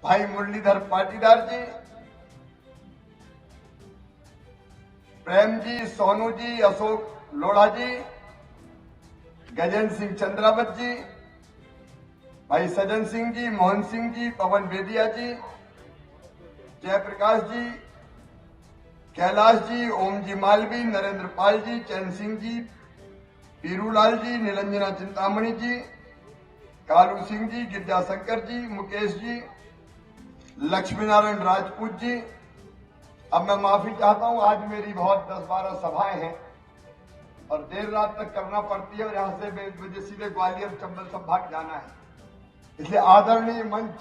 भाई मुरलीधर पाटीदार जी, प्रेम जी, सोनू जी, अशोक लोढ़ा जी, गजेंद्र सिंह चंद्रावत जी, भाई सज्जन सिंह जी, मोहन सिंह जी, पवन बेदिया जी, जयप्रकाश जी, कैलाश जी, ओम जी मालवी, नरेंद्र पाल जी, चैन सिंह जी, पीरूलाल जी, निरंजना चिंतामणि जी, कालू सिंह जी, गिरजा शंकर जी, मुकेश जी, लक्ष्मी नारायण राजपूत जी। अब मैं माफी चाहता हूं, आज मेरी बहुत 10-12 सभाएं हैं और देर रात तक करना पड़ती है और यहां से मुझे सीधे ग्वालियर चंबल संभाग जाना है, इसलिए आदरणीय मंच,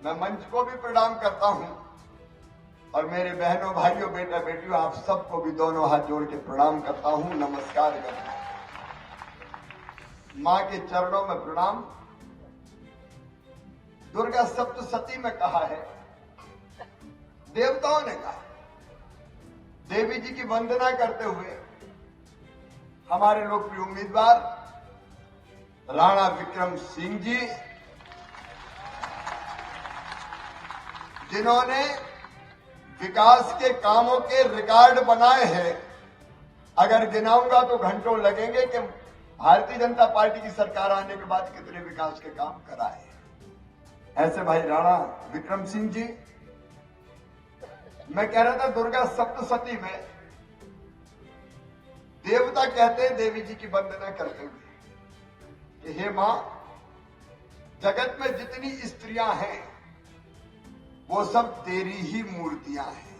मैं मंच को भी प्रणाम करता हूं और मेरे बहनों भाइयों बेटा बेटियों आप सबको भी दोनों हाथ जोड़ के प्रणाम करता हूं, नमस्कार करता हूं। मां के चरणों में प्रणाम। दुर्गा सप्तशती में कहा है, देवताओं ने कहा, देवी जी की वंदना करते हुए हमारे लोकप्रिय उम्मीदवार राणा विक्रम सिंह जी, जिन्होंने विकास के कामों के रिकॉर्ड बनाए हैं, अगर गिनाऊंगा तो घंटों लगेंगे कि भारतीय जनता पार्टी की सरकार आने के बाद कितने विकास के काम कराए। ऐसे भाई राणा विक्रम सिंह जी, मैं कह रहा था दुर्गा सप्तशती में देवता कहते हैं देवी जी की वंदना करते हुए कि हे मां, जगत में जितनी स्त्रियां हैं वो सब तेरी ही मूर्तियां हैं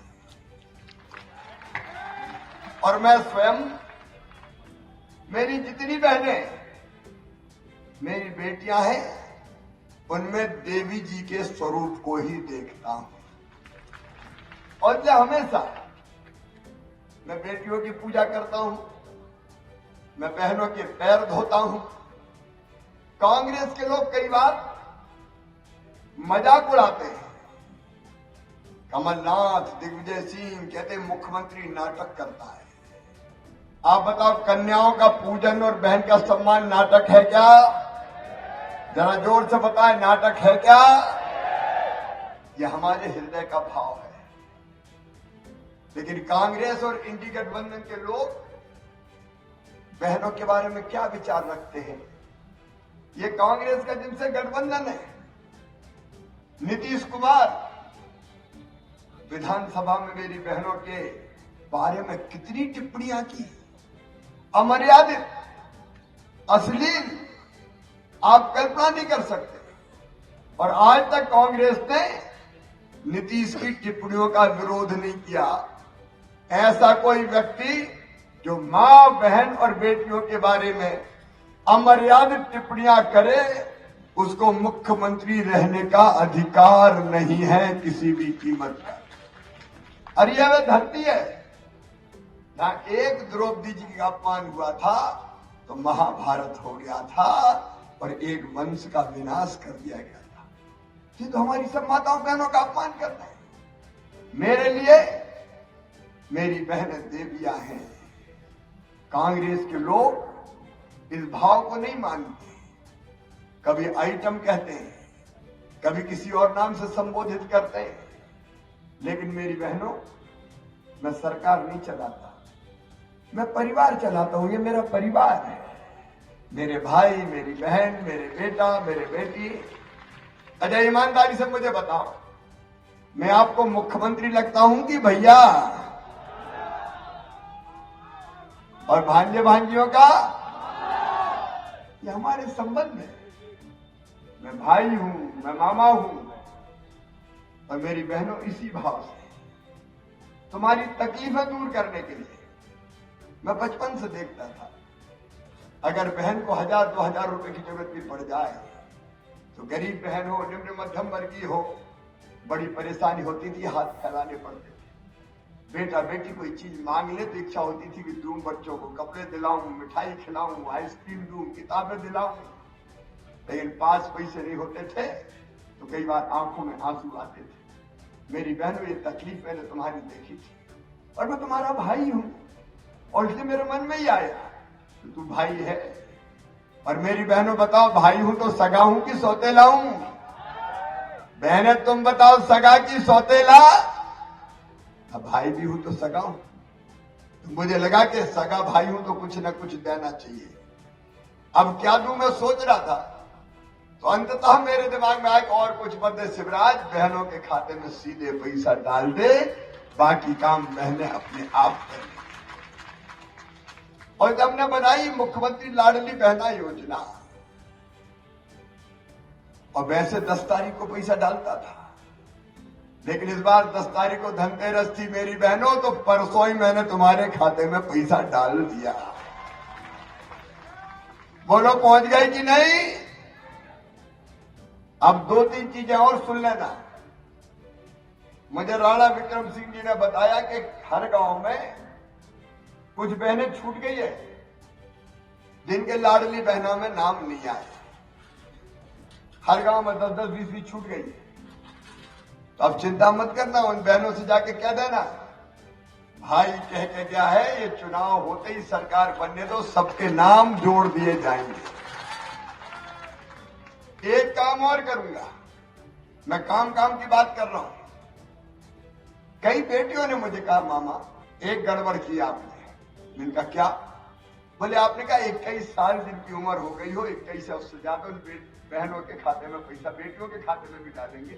और मैं स्वयं, मेरी जितनी बहनें मेरी बेटियां हैं उनमें देवी जी के स्वरूप को ही देखता हूं और जो हमेशा मैं बेटियों की पूजा करता हूं, मैं बहनों के पैर धोता हूं। कांग्रेस के लोग कई बार मजाक उड़ाते हैं, कमलनाथ, दिग्विजय सिंह कहते मुख्यमंत्री नाटक करता है। आप बताओ, कन्याओं का पूजन और बहन का सम्मान नाटक है क्या? जरा जोर से बताएं, नाटक है क्या? यह हमारे हृदय का भाव है। लेकिन कांग्रेस और इंडी गठबंधन के लोग बहनों के बारे में क्या विचार रखते हैं? ये कांग्रेस का जिनसे गठबंधन है, नीतीश कुमार विधानसभा में मेरी बहनों के बारे में कितनी टिप्पणियां की, अमर्यादित, अश्लील, आप कल्पना नहीं कर सकते। और आज तक कांग्रेस ने नीतीश की टिप्पणियों का विरोध नहीं किया। ऐसा कोई व्यक्ति जो मां, बहन और बेटियों के बारे में अमर्यादित टिप्पणियां करे, उसको मुख्यमंत्री रहने का अधिकार नहीं है किसी भी कीमत पर। और यह वह धरती है जहां एक द्रौपदी जी का अपमान हुआ था तो महाभारत हो गया था और एक वंश का विनाश कर दिया गया था। ये तो हमारी सब माताओं बहनों का अपमान करते हैं। मेरे लिए मेरी बहनें देवियां हैं। कांग्रेस के लोग इस भाव को नहीं मानते, कभी आइटम कहते हैं, कभी किसी और नाम से संबोधित करते हैं। लेकिन मेरी बहनों, मैं सरकार नहीं चलाता, मैं परिवार चलाता हूं। ये मेरा परिवार है, मेरे भाई, मेरी बहन, मेरे बेटा, मेरे बेटी। अच्छा, ईमानदारी से मुझे बताओ, मैं आपको मुख्यमंत्री लगता हूं कि भैया? और भांजे भांजियों का ये हमारे संबंध है। मैं भाई हूं, मैं मामा हूं और मेरी बहनों इसी भाव से तुम्हारी तकलीफें दूर करने के लिए मैं बचपन से देखता था, अगर बहन को 1000-2000 रुपए की जरूरत भी पड़ जाए तो गरीब बहन हो, निम्न मध्यम वर्गीय हो, बड़ी परेशानी होती थी, हाथ फैलाने पड़ते थे। बेटा बेटी कोई चीज मांग ले तो इच्छा होती थी कि दूं, बच्चों को कपड़े दिलाऊं, मिठाई खिलाऊं, आइसक्रीम दूं, किताबें दिलाऊं। लेकिन 5 पैसे नहीं होते थे तो कई बार आंखों में आंसू आते थे। मेरी बहनों, ये तकलीफ मैंने तुम्हारी देखी थी और मैं तुम्हारा भाई हूं और इसलिए मेरे मन में ही आया कि तू भाई है। और मेरी बहनों बताओ, भाई हूं तो सगा हूं कि सौतेला हूं? बहने तुम बताओ, सगा की सौतेला? अब भाई भी हूं तो सगा हूं, तो मुझे लगा कि सगा भाई हूं तो कुछ ना कुछ देना चाहिए। अब क्या दूं मैं सोच रहा था, तो अंततः मेरे दिमाग में आया और कुछ मत दे शिवराज, बहनों के खाते में सीधे पैसा डाल दे, बाकी काम बहनें अपने आप करें। और जब ने बनाई मुख्यमंत्री लाडली बहना योजना, और वैसे 10 तारीख को पैसा डालता था, लेकिन इस बार 10 तारीख को धनतेरस थी मेरी बहनों, तो परसों ही मैंने तुम्हारे खाते में पैसा डाल दिया। बोलो पहुंच गई कि नहीं? अब 2-3 चीजें और सुन लेना। मुझे राणा विक्रम सिंह जी ने बताया कि हर गांव में कुछ बहनें छूट गई है जिनके लाडली बहना में नाम नहीं आए। हर गांव में 10-10, 20-20 छूट गई है। तो अब चिंता मत करना, उन बहनों से जाके कह देना, भाई कह के क्या है, ये चुनाव होते ही सरकार बनने दो, सबके नाम जोड़ दिए जाएंगे। एक काम और करूंगा, मैं काम की बात कर रहा हूं। कई बेटियों ने मुझे कहा मामा एक गड़बड़ की आपने। मैंने कहा क्या? बोले आपने कहा 21 साल जिनकी उम्र हो गई हो, 21 से उससे ज्यादा बहनों के खाते में पैसा बेटियों के खाते में भी डालेंगे,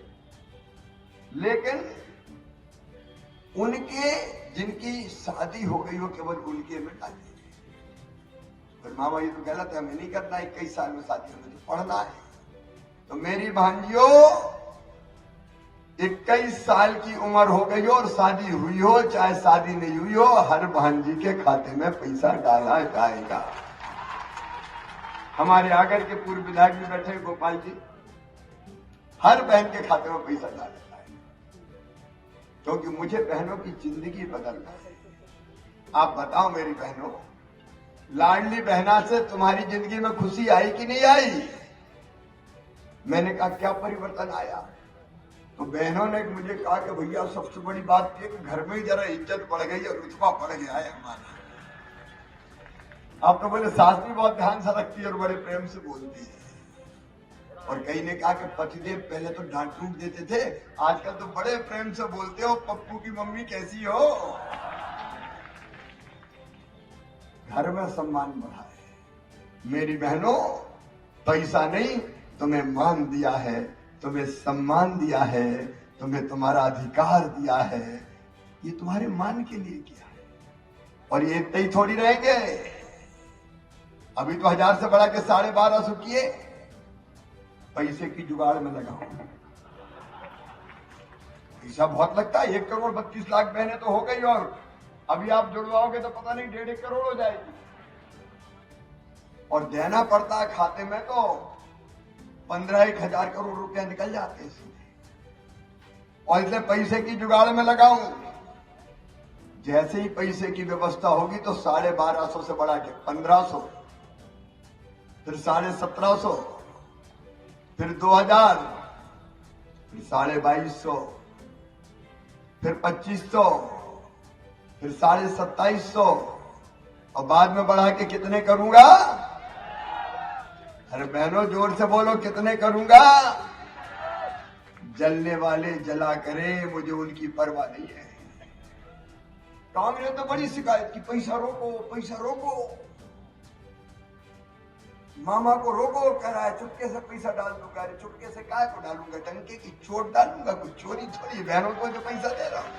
लेकिन उनके जिनकी शादी हो गई हो केवल उनके में डालेंगे। फिर मामा ये तो गलत है, हमें नहीं करना, 21 साल में शादी हमें तो पढ़ना है। तो मेरी भांजियों 21 साल की उम्र हो गई हो और शादी हुई हो चाहे शादी नहीं हुई हो, हर भांजी के खाते में पैसा डाला जाएगा। हमारे आगर के पूर्व विधायक भी बैठे गोपाल जी, हर बहन के खाते में पैसा डाला जाएगा, क्योंकि मुझे बहनों की जिंदगी बदलना है। आप बताओ मेरी बहनों, लाडली बहना से तुम्हारी जिंदगी में खुशी आई कि नहीं आई? मैंने कहा क्या परिवर्तन आया? तो बहनों ने मुझे कहा कि भैया सबसे बड़ी बात यह कि घर में ही जरा इज्जत बढ़ गई और रुतबा बढ़ गया है हमारा। आप तो बोले सास भी बहुत ध्यान से रखती है और बड़े प्रेम से बोलती है। और कई ने कहा कि पतिदेव पहले तो डांट टूट देते थे, आजकल तो बड़े प्रेम से बोलते हो, पप्पू की मम्मी कैसी हो? घर में सम्मान बढ़ा है। मेरी बहनों, पैसा नहीं, तुम्हें मान दिया है, तुम्हें सम्मान दिया है, तुम्हें तुम्हारा अधिकार दिया है, ये तुम्हारे मान के लिए किया है। और ये इतने ही थोड़ी रहेंगे, अभी तो 1000 से बढ़ा के 1250 किए। पैसे की जुगाड़ में लगाओ, पैसा बहुत लगता है। 1 करोड़ 32 लाख बहनें तो हो गई, और अभी आप जुड़वाओगे तो पता नहीं 1.5 करोड़ हो जाएगी। और देना पड़ता है खाते में तो 15-1000 करोड़ रुपया निकल जाते हैं सीधे। और इसलिए पैसे की जुगाड़ में लगाऊं, जैसे ही पैसे की व्यवस्था होगी तो 1250 से बढ़ा के 1500, फिर 1750, फिर 2000, फिर 2250, फिर 2500, फिर 2750, और बाद में बढ़ा के कितने करूंगा? अरे बहनों जोर से बोलो, कितने करूंगा? जलने वाले जला करे, मुझे उनकी परवाह नहीं है। कांग्रेस तो बड़ी शिकायत की, पैसा रोको, पैसा रोको, मामा को रोको, कह रहा है चुपके से पैसा डाल दूंगा। अरे चुपके से काय को डालूंगा? डंके की चोट डालूंगा, कुछ चोरी थोड़ी, बहनों को जो पैसा दे रहा हूं।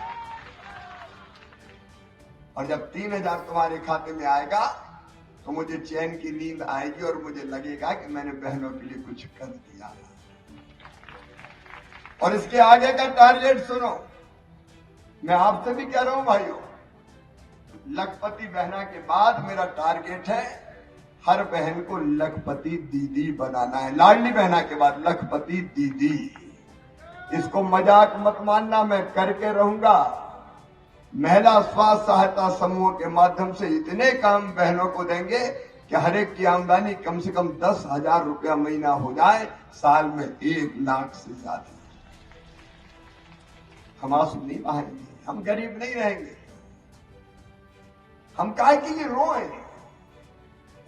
और जब 3000 तुम्हारे खाते में आएगा तो मुझे चैन की नींद आएगी और मुझे लगेगा कि मैंने बहनों के लिए कुछ कर दिया। और इसके आगे का टारगेट सुनो, मैं आपसे भी कह रहा हूं भाइयों, लखपति बहना के बाद मेरा टारगेट है हर बहन को लखपति दीदी बनाना है। लाडली बहना के बाद लखपति दीदी। इसको मजाक मत मानना, मैं करके रहूंगा। महिला स्वास्थ्य सहायता समूह के माध्यम से इतने काम बहनों को देंगे कि हर एक की आमदनी कम से कम 10,000 रुपया महीना हो जाए, साल में 1 लाख से ज्यादा। हम आंसू नहीं बहाएंगे, हम गरीब नहीं रहेंगे। हम काहे के लिए रोए?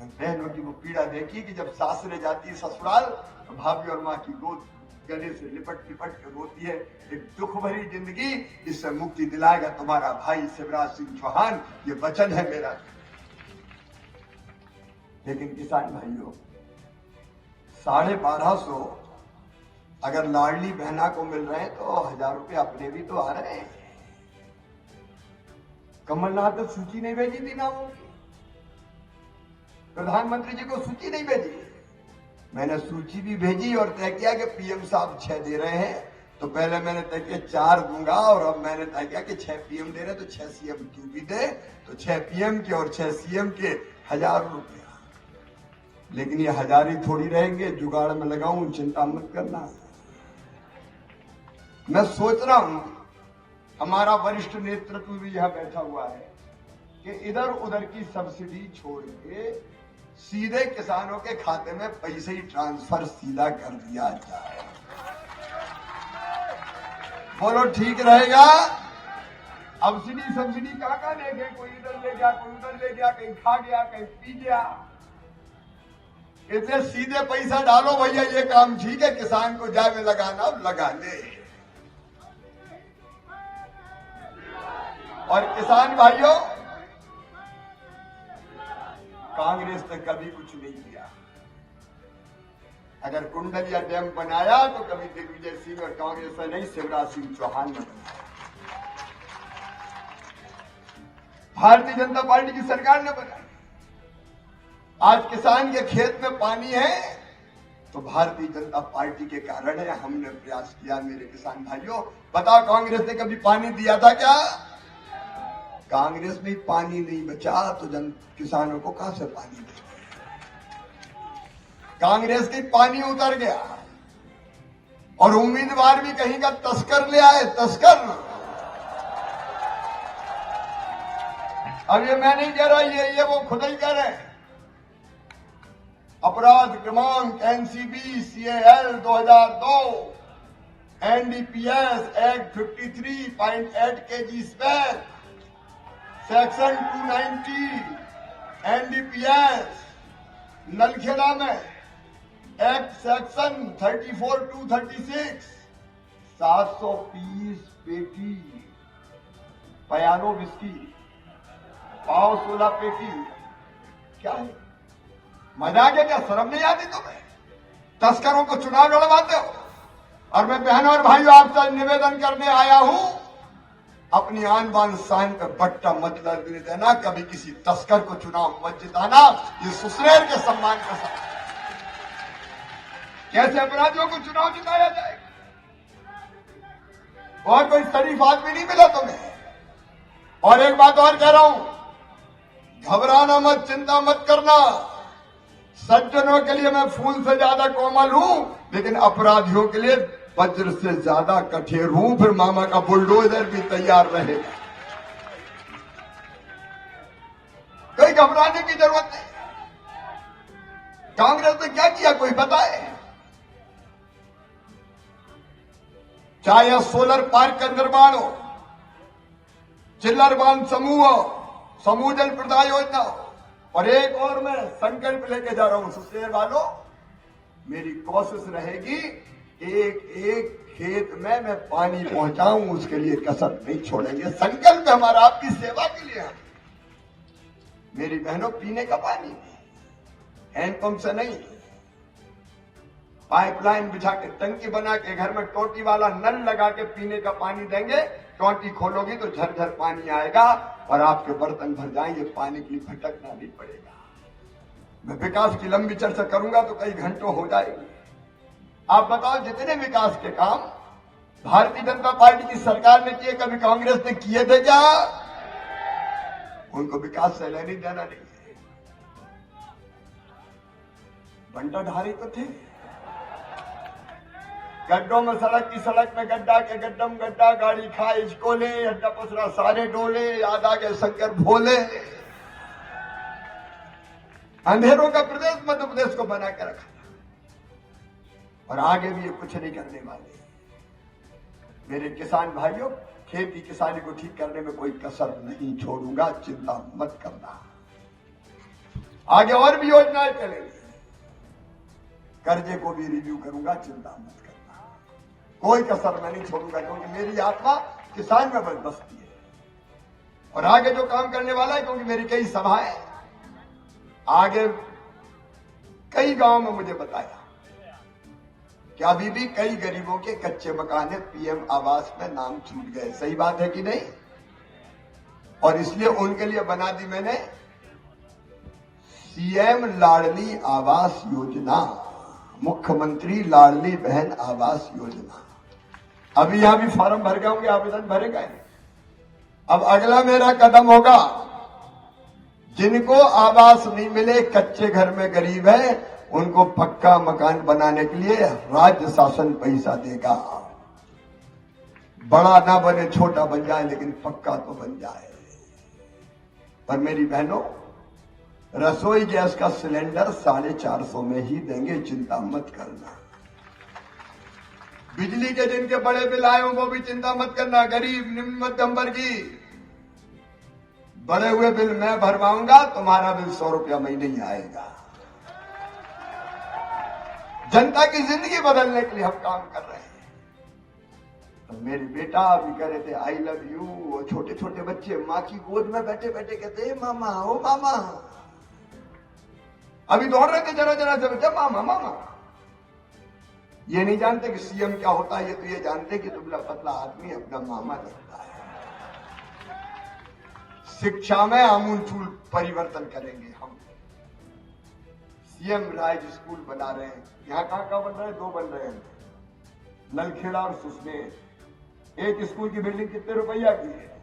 बहनों की वो पीड़ा देखी कि जब सासरे जाती है ससुराल तो भाभी और माँ की गोद गले से लिपट लिपट के रोती है। एक दुख भरी जिंदगी, इससे मुक्ति दिलाएगा तुम्हारा भाई शिवराज सिंह चौहान, ये वचन है मेरा। लेकिन किसान भाइयों, 1250 अगर लाडली बहना को मिल रहे हैं तो 1000 रुपये अपने भी तो आ रहे हैं। कमलनाथ ने सूची नहीं भेजी थी नामों की, प्रधानमंत्री जी को सूची नहीं भेजी, मैंने सूची भी भेजी और तय किया कि पीएम साहब 6 दे रहे हैं। तो पहले मैंने तय किया 4 दूंगा और अब मैंने तय किया कि 6 पीएम दे रहे तो 6 सीएम तू भी दे, तो 6 पीएम के और 6 सीएम के 1000 रुपया। लेकिन ये 1000 ही थोड़ी रहेंगे, जुगाड़ में लगाऊं, चिंता मत करना। मैं सोच रहा हूं, हमारा वरिष्ठ नेतृत्व भी यहां बैठा हुआ है, कि इधर उधर की सब्सिडी छोड़ के सीधे किसानों के खाते में पैसे ही ट्रांसफर सीधा कर दिया जाए। बोलो ठीक रहेगा? सब्सिडी कहां ले गए, कोई इधर ले गया, कोई उधर ले गया, कहीं खा गया, कहीं पी गया। इसलिए सीधे पैसा डालो भैया, ये काम ठीक है, किसान को जाए लगाना लगा ले। और किसान भाइयों, कांग्रेस ने कभी कुछ नहीं किया। अगर कुंडलिया डैम बनाया तो कभी दिग्विजय सिंह और कांग्रेस ने नहीं, शिवराज सिंह चौहान ने बनाया। भारतीय जनता पार्टी की सरकार ने बनाया। आज किसान के खेत में पानी है तो भारतीय जनता पार्टी के कारण है, हमने प्रयास किया। मेरे किसान भाइयों, बताओ कांग्रेस ने कभी पानी दिया था क्या? कांग्रेस में पानी नहीं बचा तो किसानों को कहां से पानी बचा? कांग्रेस की पानी उतर गया और उम्मीदवार भी कहीं का तस्कर ले आए, तस्कर। अब ये मैं नहीं कह रहा, ये वो खुद ही कह रहे हैं। अपराध क्रमांक NCB CAL 2002, NDPS act 53.8 KG स्पेक, सेक्शन 290 एनडीपीएस, नलखेड़ा में एक्ट सेक्शन 34-236, 720 पेटी पयानो विस्की, पाव 16 पेटी। क्या है? मजाक है क्या? शर्म नहीं आती तुम्हें? तस्करों को चुनाव लड़वाते हो। और मैं बहनों और भाइयों आपसे निवेदन करने आया हूं, अपनी आन बान शान पे बट्टा मत लगने देना, कभी किसी तस्कर को चुनाव मत जिताना। ये सुसरेर के सम्मान के साथ कैसे अपराधियों को चुनाव जिताया जाएगा? और कोई शरीफ आदमी नहीं मिला तुम्हें। और एक बात और कह रहा हूं, घबराना मत, चिंता मत करना। सज्जनों के लिए मैं फूल से ज्यादा कोमल हूं, लेकिन अपराधियों के लिए वज्र से ज्यादा कठोर हूं। फिर मामा का बुलडोजर भी तैयार रहेगा। कोई घबराने की जरूरत नहीं। कांग्रेस ने क्या किया कोई बताए? चाहे सोलर पार्क का निर्माण हो, चिल्लर बांध समूह हो, समूह जल प्रदाय योजना हो, और एक और मैं संकल्प लेके जा रहा हूं सुसरेर वालों, मेरी कोशिश रहेगी एक एक खेत में मैं पानी पहुंचाऊं, उसके लिए कसर नहीं छोड़ेंगे। संकल्प हमारा आपकी सेवा के लिए है। मेरी बहनों, पीने का पानी हैंडपंप से नहीं, पाइपलाइन बिछा के टंकी बना के घर में टोटी वाला नल लगा के पीने का पानी देंगे। टोटी खोलोगी तो झरझर पानी आएगा और आपके बर्तन भर जाएंगे, पानी के लिए भटकना नहीं पड़ेगा। मैं विकास की लंबी चर्चा करूंगा तो कई घंटों हो जाएंगे। आप बताओ, जितने विकास के काम भारतीय जनता पार्टी की सरकार ने किए, कभी कांग्रेस ने किए थे क्या? उनको विकास से लेने देना नहीं है। बंटाधारी तो थे, गड्ढों में सड़क में गड्ढा के गड्ढम गड्ढा, गाड़ी खाए इचकोले, अड्डा पसरा सारे डोले, याद आ गए शंकर भोले। अंधेरों का प्रदेश मध्य प्रदेश को बना के रखा था, और आगे भी ये कुछ नहीं करने वाले। मेरे किसान भाइयों, खेती किसानी को ठीक करने में कोई कसर नहीं छोड़ूंगा, चिंता मत करना। आगे और भी योजनाएं चलेंगी, कर्जे को भी रिव्यू करूंगा, चिंता मत करना। कोई कसर मैं नहीं छोड़ूंगा, क्योंकि मेरी आत्मा किसान में बसती है और आगे जो काम करने वाला है, क्योंकि मेरी कई सभाएं आगे कई गांव में मुझे बताया कि अभी भी कई गरीबों के कच्चे मकान है, पीएम आवास में नाम छूट गए। सही बात है कि नहीं? और इसलिए उनके लिए बना दी मैंने सीएम लाडली आवास योजना, मुख्यमंत्री लाडली बहन आवास योजना। अभी यहां भी फॉर्म भर गए होंगे, आवेदन भरे गए। अब अगला मेरा कदम होगा, जिनको आवास नहीं मिले, कच्चे घर में गरीब है, उनको पक्का मकान बनाने के लिए राज्य शासन पैसा देगा। बड़ा ना बने, छोटा बन जाए, लेकिन पक्का तो बन जाए। पर मेरी बहनों, रसोई गैस का सिलेंडर 450 में ही देंगे, चिंता मत करना। बिजली के जिनके बड़े बिल आए हों वो भी चिंता मत करना। गरीब निम्न मध्यम वर्गीय बड़े हुए बिल मैं भरवाऊंगा, तुम्हारा बिल 100 रुपया महीने ही आएगा। जनता की जिंदगी बदलने के लिए हम काम कर रहे हैं। तो मेरे बेटा अभी कह रहे थे आई लव यू, वो छोटे छोटे बच्चे माँ की गोद में बैठे बैठे कहते मामा ओ मामा। अभी दौड़ रहे थे जरा जरा से बच्चा मामा मामा। ये नहीं जानते कि सीएम क्या होता है, ये तो ये जानते कि दुबला पतला आदमी अपना मामा लगता है। शिक्षा में आमूलचूल परिवर्तन करेंगे हम। सीएम राज स्कूल बना रहे हैं। यहां कहां बन रहे हैं? 2 बन रहे हैं, नलखेड़ा और सुसनेर। एक स्कूल की बिल्डिंग कितने रुपया की है?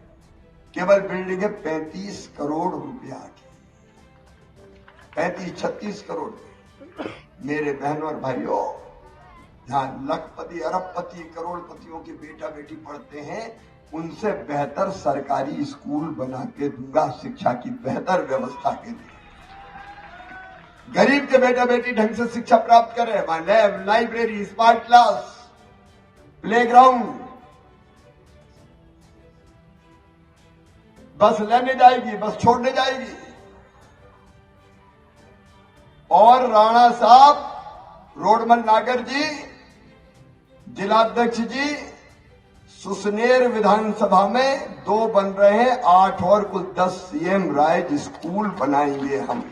केवल बिल्डिंग है 35 करोड़ रुपया की, 35-36 करोड़। मेरे बहनों और भाइयों, जहां लखपति अरबपति करोड़पतियों के बेटा बेटी पढ़ते हैं, उनसे बेहतर सरकारी स्कूल बना के दूंगा शिक्षा की बेहतर व्यवस्था के लिए। गरीब के बेटा बेटी ढंग से शिक्षा प्राप्त करें। वहां lab, library, smart class, playground. बस लेने जाएगी, बस छोड़ने जाएगी। और राणा साहब, रोडमल नागर जी, जिलाध्यक्ष जी, सुसनेर विधानसभा में 2 बन रहे हैं, 8 और कुल 10 सीएम राज स्कूल बनाएंगे हम।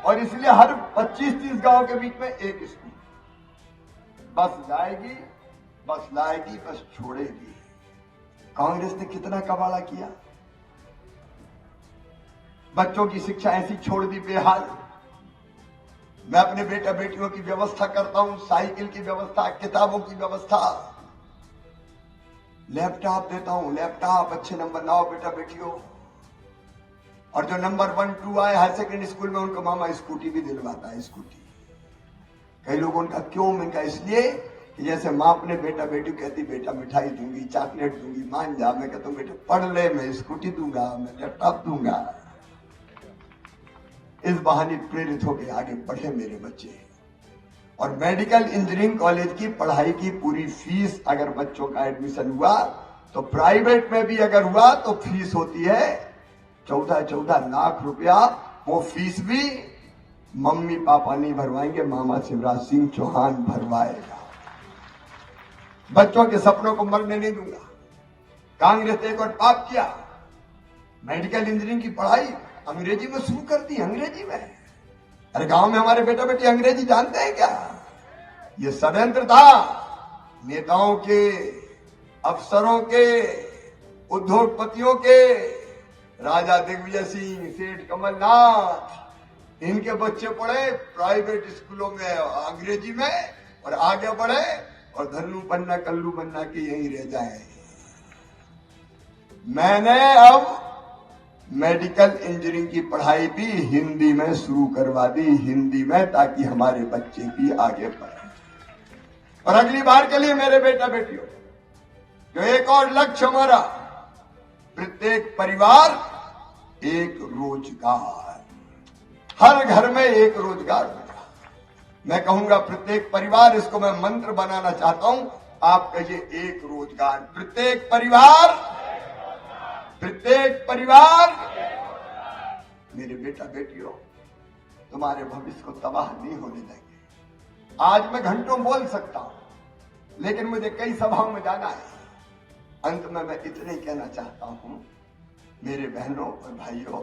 और इसलिए हर 25-30 गांव के बीच में एक स्कूल। बस जाएगी, बस लाएगी, बस छोड़ेगी। कांग्रेस ने कितना कबाड़ा किया, बच्चों की शिक्षा ऐसी छोड़ दी बेहाल। मैं अपने बेटा बेटियों की व्यवस्था करता हूं, साइकिल की व्यवस्था, किताबों की व्यवस्था, लैपटॉप देता हूं। लैपटॉप अच्छे नंबर लाओ बेटा बेटियों। और जो नंबर 1-2 आए हायर सेकेंडरी स्कूल में, उनको मामा स्कूटी भी दिलवाता है। स्कूटी कई लोगों का क्यों? इनका इसलिए कि जैसे माँ अपने बेटा बेटी कहती बेटा मिठाई दूंगी, चॉकलेट दूंगी, मान जा। मैं कहता हूं बेटा पढ़ ले, मैं स्कूटी दूंगा, मैं लैपटॉप दूंगा। इस बहाने प्रेरित होकर आगे बढ़े मेरे बच्चे। और मेडिकल इंजीनियरिंग कॉलेज की पढ़ाई की पूरी फीस, अगर बच्चों का एडमिशन हुआ तो प्राइवेट में भी अगर हुआ तो फीस होती है 14-14 लाख रुपया। वो फीस भी मम्मी पापा नहीं भरवाएंगे, मामा शिवराज सिंह चौहान भरवाएगा। बच्चों के सपनों को मरने नहीं दूंगा। कांग्रेस ने एक और पाप किया, मेडिकल इंजीनियरिंग की पढ़ाई अंग्रेजी में शुरू कर दी। अंग्रेजी में? अरे गांव में हमारे बेटा बेटी अंग्रेजी जानते हैं क्या? ये षड्यंत्र था नेताओं के, अफसरों के, उद्योगपतियों के। राजा दिग्विजय सिंह, सेठ कमलनाथ, इनके बच्चे पढ़े प्राइवेट स्कूलों में अंग्रेजी में और आगे बढ़े, और धन्नू पन्ना कल्लू बन्ना के यहीं रह जाए। मैंने अब मेडिकल इंजीनियरिंग की पढ़ाई भी हिंदी में शुरू करवा दी, हिंदी में, ताकि हमारे बच्चे भी आगे बढ़े। और अगली बार के लिए मेरे बेटा बेटियों, जो एक और लक्ष्य हमारा, प्रत्येक परिवार एक रोजगार, हर घर में एक रोजगार होगा। मैं कहूंगा प्रत्येक परिवार, इसको मैं मंत्र बनाना चाहता हूं। आप कहिए एक रोजगार, प्रत्येक परिवार, प्रत्येक परिवार। मेरे बेटा बेटियों, तुम्हारे भविष्य को तबाह नहीं होने देंगे। आज मैं घंटों बोल सकता हूं, लेकिन मुझे कई सभाओं में जाना है। अंत में मैं इतने कहना चाहता हूं, मेरे बहनों और भाइयों,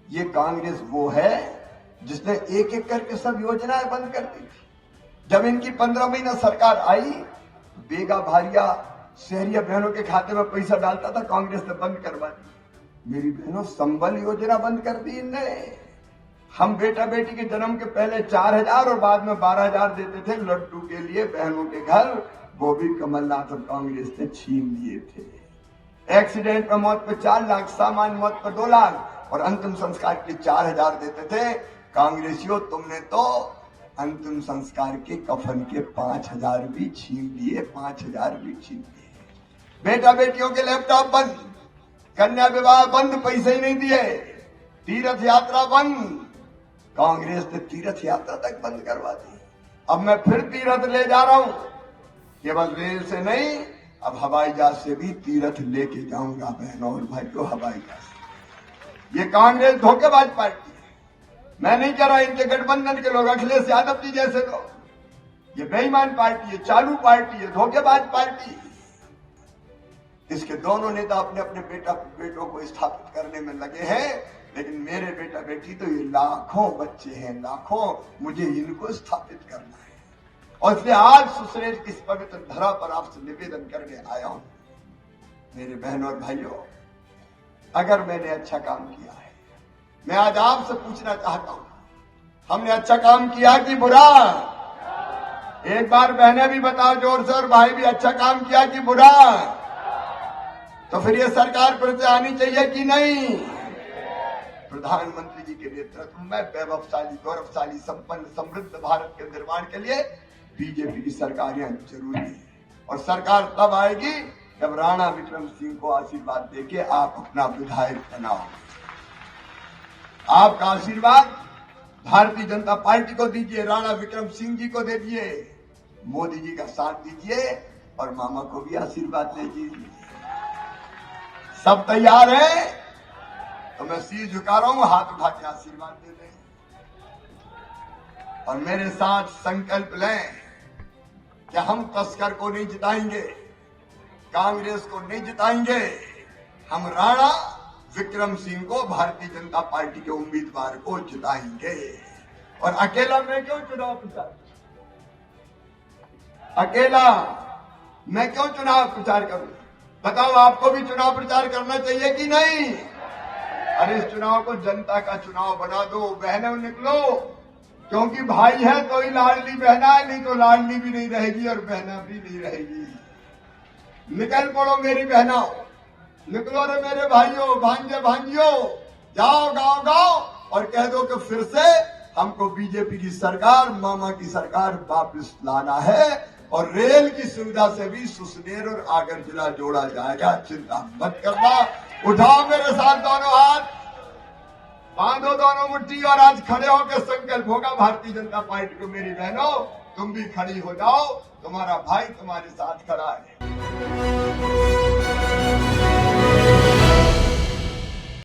ये कांग्रेस वो है जिसने एक एक करके सब योजनाएं बंद कर दी थी। जब इनकी 15 महीना सरकार आई, बेगा भारिया शहरिया बहनों के खाते में पैसा डालता था, कांग्रेस ने बंद करवा दी। मेरी बहनों, संबल योजना बंद कर दी इनने। हम बेटा बेटी के जन्म के पहले 4,000 और बाद में 12,000 देते थे लड्डू के लिए बहनों के घर, वो भी कमलनाथ और कांग्रेस ने छीन लिए थे। एक्सीडेंट में मौत पे 4 लाख, सामान्य मौत पे 2 लाख और अंतिम संस्कार के लिए 4,000 देते थे। कांग्रेसियों, तुमने तो अंतिम संस्कार के कफन के 5,000 भी छीन लिए, 5,000 भी छीन लिए। बेटा बेटियों के लैपटॉप बंद, कन्या विवाह बंद, पैसे ही नहीं दिए, तीर्थ यात्रा बंद, कांग्रेस ने तीर्थ यात्रा तक बंद करवा दी। अब मैं फिर तीर्थ ले जा रहा हूं, केवल रेल से नहीं, अब हवाई जहाज से भी तीर्थ लेके जाऊंगा बहनों और भाइयों, हवाई जहाज। ये कांग्रेस धोखेबाज पार्टी है। मैं नहीं कह रहा इनके गठबंधन के लोग, अखिलेश यादव जी जैसे लोग, ये बेईमान पार्टी है, चालू पार्टी है, धोखेबाज पार्टी है। इसके दोनों नेता अपने अपने बेटों को स्थापित करने में लगे हैं, लेकिन मेरे बेटा बेटी तो ये लाखों बच्चे हैं, लाखों, मुझे इनको स्थापित करना है। और इसलिए आज सुश्रेष्ठ की इस पवित्र धरा पर आपसे निवेदन करने आया हूं। मेरे बहनों और भाइयों, अगर मैंने अच्छा काम किया है, मैं आज आपसे पूछना चाहता हूं, हमने अच्छा काम किया कि बुरा? एक बार बहनें भी बताओ जोर से, और भाई भी, अच्छा काम किया कि बुरा? तो फिर ये सरकार फिर से आनी चाहिए कि नहीं? प्रधानमंत्री जी के नेतृत्व में वैभवशाली, गौरवशाली, संपन्न, समृद्ध भारत के निर्माण के लिए बीजेपी की सरकार यहां जरूरी है। और सरकार तब आएगी जब राणा विक्रम सिंह को आशीर्वाद देके आप अपना विधायक बनाओ। आपका आशीर्वाद भारतीय जनता पार्टी को दीजिए, राणा विक्रम सिंह जी को दे दीजिए, मोदी जी का साथ दीजिए और मामा को भी आशीर्वाद दे दीजिए। सब तैयार है? तो मैं सिर झुका रहा हूं, हाथ उठा के आशीर्वाद दे दें और मेरे साथ संकल्प लें कि हम तस्कर को नहीं जिताएंगे, कांग्रेस को नहीं जिताएंगे, हम राणा विक्रम सिंह को, भारतीय जनता पार्टी के उम्मीदवार को जिताएंगे। और अकेला मैं क्यों चुनाव प्रचार, अकेला मैं क्यों चुनाव प्रचार करूं? बताओ, आपको भी चुनाव प्रचार करना चाहिए कि नहीं? अरे इस चुनाव को जनता का चुनाव बना दो। बहनों निकलो, क्योंकि भाई है तो ही लाडली बहना है, नहीं तो लाडली भी नहीं रहेगी और बहना भी नहीं रहेगी। निकल पड़ो मेरी बहनों, निकलो रे मेरे भाइयों, भांजे भांजियों, जाओ गांव गांव और कह दो कि फिर से हमको बीजेपी की सरकार, मामा की सरकार वापस लाना है और रेल की सुविधा से भी सुसनेर और आगर जिला जोड़ा जाएगा। चिंता मत करना, उठाओ मेरे साथ दोनों हाथ, बांधो दोनों मुट्ठी और आज खड़े होकर संकल्प होगा भारतीय जनता पार्टी को। मेरी बहनों, तुम भी खड़ी हो जाओ, तुम्हारा भाई तुम्हारे साथ खड़ा है।